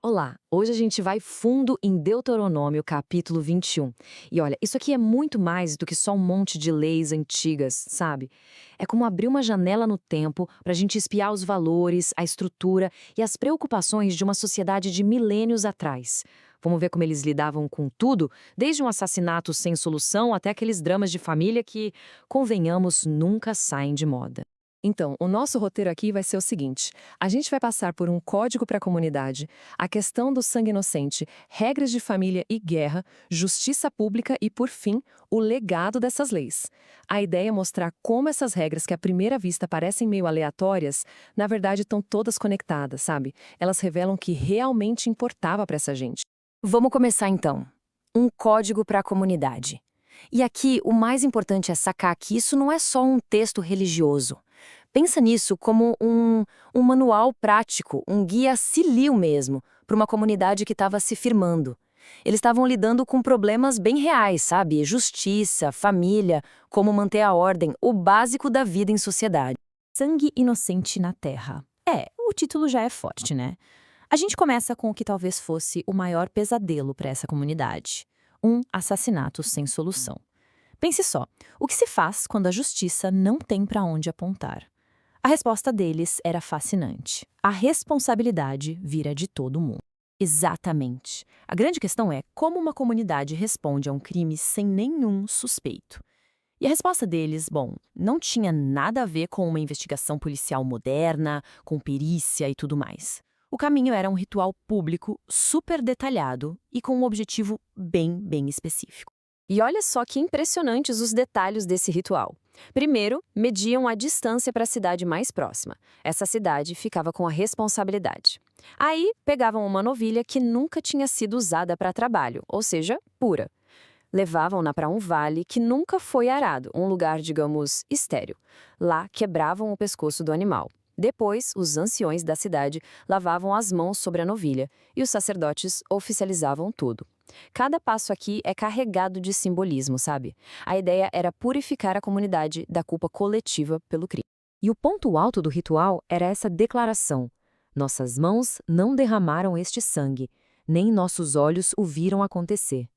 Olá, hoje a gente vai fundo em Deuteronômio, capítulo 21. E olha, isso aqui é muito mais do que só um monte de leis antigas, sabe? É como abrir uma janela no tempo para a gente espiar os valores, a estrutura e as preocupações de uma sociedade de milênios atrás. Vamos ver como eles lidavam com tudo, desde um assassinato sem solução até aqueles dramas de família que, convenhamos, nunca saem de moda. Então, o nosso roteiro aqui vai ser o seguinte: a gente vai passar por um código para a comunidade, a questão do sangue inocente, regras de família e guerra, justiça pública e, por fim, o legado dessas leis. A ideia é mostrar como essas regras, que à primeira vista parecem meio aleatórias, na verdade estão todas conectadas, sabe? Elas revelam o que realmente importava para essa gente. Vamos começar então. Um código para a comunidade. E aqui o mais importante é sacar que isso não é só um texto religioso. Pensa nisso como um manual prático, um guia civil mesmo, para uma comunidade que estava se firmando. Eles estavam lidando com problemas bem reais, sabe? Justiça, família, como manter a ordem, o básico da vida em sociedade. Sangue inocente na Terra. O título já é forte, né? A gente começa com o que talvez fosse o maior pesadelo para essa comunidade: um assassinato sem solução. Pense só, o que se faz quando a justiça não tem para onde apontar? A resposta deles era fascinante. A responsabilidade vira de todo mundo. Exatamente. A grande questão é como uma comunidade responde a um crime sem nenhum suspeito. E a resposta deles, bom, não tinha nada a ver com uma investigação policial moderna, com perícia e tudo mais. O caminho era um ritual público super detalhado e com um objetivo bem específico. E olha só que impressionantes os detalhes desse ritual. Primeiro, mediam a distância para a cidade mais próxima. Essa cidade ficava com a responsabilidade. Aí, pegavam uma novilha que nunca tinha sido usada para trabalho, ou seja, pura. Levavam-na para um vale que nunca foi arado, um lugar, digamos, estéril. Lá, quebravam o pescoço do animal. Depois, os anciões da cidade lavavam as mãos sobre a novilha e os sacerdotes oficializavam tudo. Cada passo aqui é carregado de simbolismo, sabe? A ideia era purificar a comunidade da culpa coletiva pelo crime. E o ponto alto do ritual era essa declaração: nossas mãos não derramaram este sangue, nem nossos olhos o viram acontecer.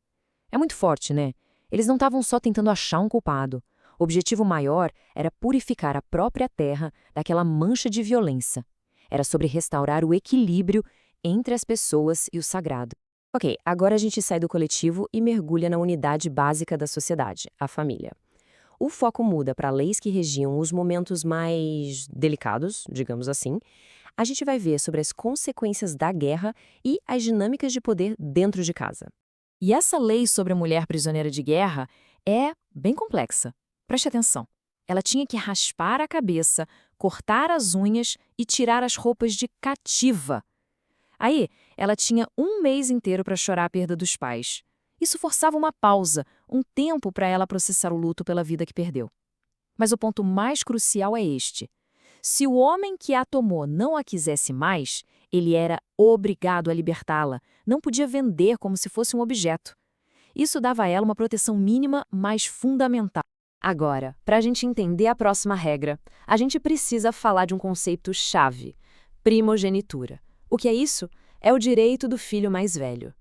É muito forte, né? Eles não estavam só tentando achar um culpado. O objetivo maior era purificar a própria terra daquela mancha de violência. Era sobre restaurar o equilíbrio entre as pessoas e o sagrado. Ok, agora a gente sai do coletivo e mergulha na unidade básica da sociedade, a família. O foco muda para leis que regiam os momentos mais delicados, digamos assim. A gente vai ver sobre as consequências da guerra e as dinâmicas de poder dentro de casa. E essa lei sobre a mulher prisioneira de guerra é bem complexa. Preste atenção. Ela tinha que raspar a cabeça, cortar as unhas e tirar as roupas de cativa. Aí, ela tinha um mês inteiro para chorar a perda dos pais. Isso forçava uma pausa, um tempo para ela processar o luto pela vida que perdeu. Mas o ponto mais crucial é este. Se o homem que a tomou não a quisesse mais, ele era obrigado a libertá-la, não podia vender como se fosse um objeto. Isso dava a ela uma proteção mínima, mas fundamental. Agora, para a gente entender a próxima regra, a gente precisa falar de um conceito-chave: primogenitura. O que é isso? É o direito do filho mais velho.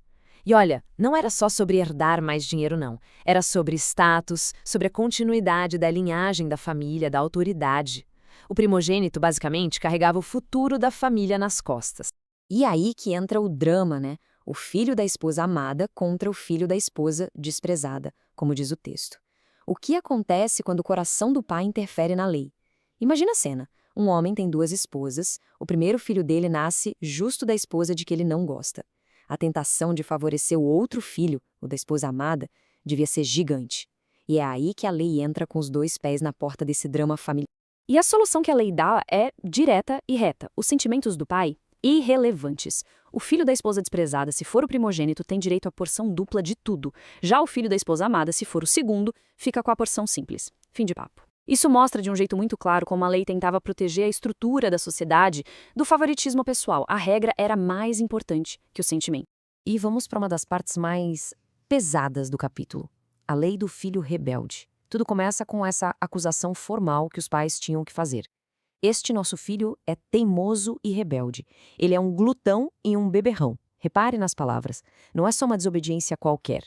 E olha, não era só sobre herdar mais dinheiro, não. Era sobre status, sobre a continuidade da linhagem da família, da autoridade. O primogênito, basicamente, carregava o futuro da família nas costas. E aí que entra o drama, né? O filho da esposa amada contra o filho da esposa desprezada, como diz o texto. O que acontece quando o coração do pai interfere na lei? Imagina a cena. Um homem tem duas esposas, o primeiro filho dele nasce justo da esposa de que ele não gosta. A tentação de favorecer o outro filho, o da esposa amada, devia ser gigante. E é aí que a lei entra com os dois pés na porta desse drama familiar. E a solução que a lei dá é direta e reta. Os sentimentos do pai, irrelevantes. O filho da esposa desprezada, se for o primogênito, tem direito à porção dupla de tudo. Já o filho da esposa amada, se for o segundo, fica com a porção simples. Fim de papo. Isso mostra de um jeito muito claro como a lei tentava proteger a estrutura da sociedade do favoritismo pessoal. A regra era mais importante que o sentimento. E vamos para uma das partes mais pesadas do capítulo: a lei do filho rebelde. Tudo começa com essa acusação formal que os pais tinham que fazer. Este nosso filho é teimoso e rebelde. Ele é um glutão e um beberrão. Repare nas palavras. Não é só uma desobediência qualquer.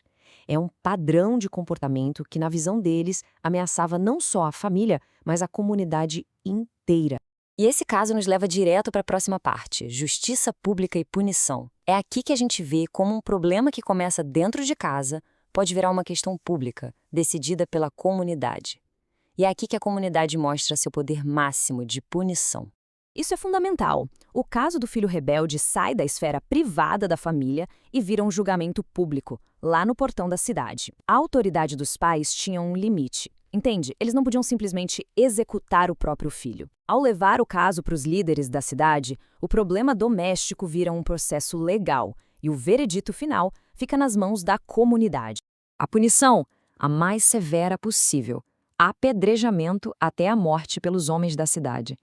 É um padrão de comportamento que, na visão deles, ameaçava não só a família, mas a comunidade inteira. E esse caso nos leva direto para a próxima parte, justiça pública e punição. É aqui que a gente vê como um problema que começa dentro de casa pode virar uma questão pública, decidida pela comunidade. E é aqui que a comunidade mostra seu poder máximo de punição. Isso é fundamental. O caso do filho rebelde sai da esfera privada da família e vira um julgamento público, lá no portão da cidade. A autoridade dos pais tinha um limite. Entende? Eles não podiam simplesmente executar o próprio filho. Ao levar o caso para os líderes da cidade, o problema doméstico vira um processo legal e o veredito final fica nas mãos da comunidade. A punição, a mais severa possível, apedrejamento até a morte pelos homens da cidade.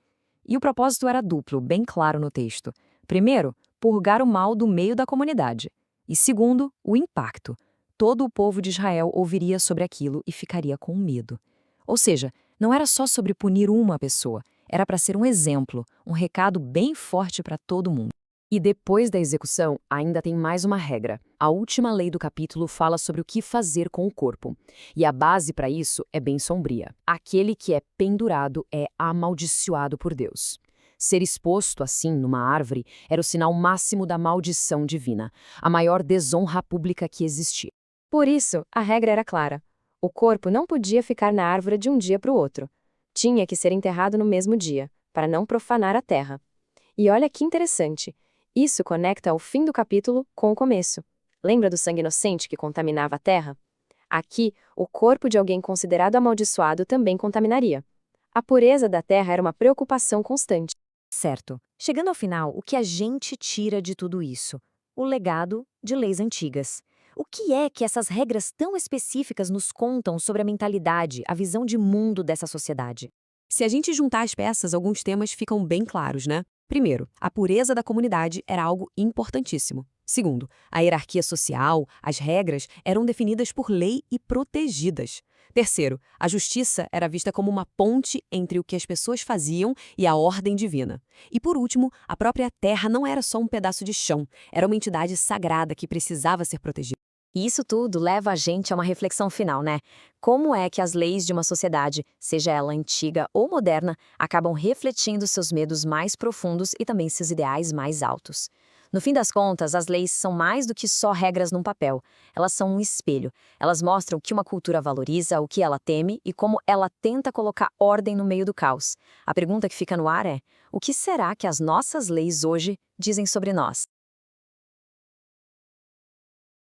E o propósito era duplo, bem claro no texto. Primeiro, purgar o mal do meio da comunidade. E segundo, o impacto. Todo o povo de Israel ouviria sobre aquilo e ficaria com medo. Ou seja, não era só sobre punir uma pessoa, era para ser um exemplo, um recado bem forte para todo mundo. E depois da execução, ainda tem mais uma regra. A última lei do capítulo fala sobre o que fazer com o corpo. E a base para isso é bem sombria. Aquele que é pendurado é amaldiçoado por Deus. Ser exposto assim numa árvore era o sinal máximo da maldição divina, a maior desonra pública que existia. Por isso, a regra era clara. O corpo não podia ficar na árvore de um dia para o outro. Tinha que ser enterrado no mesmo dia, para não profanar a terra. E olha que interessante. Isso conecta o fim do capítulo com o começo. Lembra do sangue inocente que contaminava a terra? Aqui, o corpo de alguém considerado amaldiçoado também contaminaria. A pureza da terra era uma preocupação constante. Certo. Chegando ao final, o que a gente tira de tudo isso? O legado de leis antigas. O que é que essas regras tão específicas nos contam sobre a mentalidade, a visão de mundo dessa sociedade? Se a gente juntar as peças, alguns temas ficam bem claros, né? Primeiro, a pureza da comunidade era algo importantíssimo. Segundo, a hierarquia social, as regras eram definidas por lei e protegidas. Terceiro, a justiça era vista como uma ponte entre o que as pessoas faziam e a ordem divina. E por último, a própria terra não era só um pedaço de chão, era uma entidade sagrada que precisava ser protegida. E isso tudo leva a gente a uma reflexão final, né? Como é que as leis de uma sociedade, seja ela antiga ou moderna, acabam refletindo seus medos mais profundos e também seus ideais mais altos? No fim das contas, as leis são mais do que só regras num papel. Elas são um espelho. Elas mostram o que uma cultura valoriza, o que ela teme e como ela tenta colocar ordem no meio do caos. A pergunta que fica no ar é: o que será que as nossas leis hoje dizem sobre nós?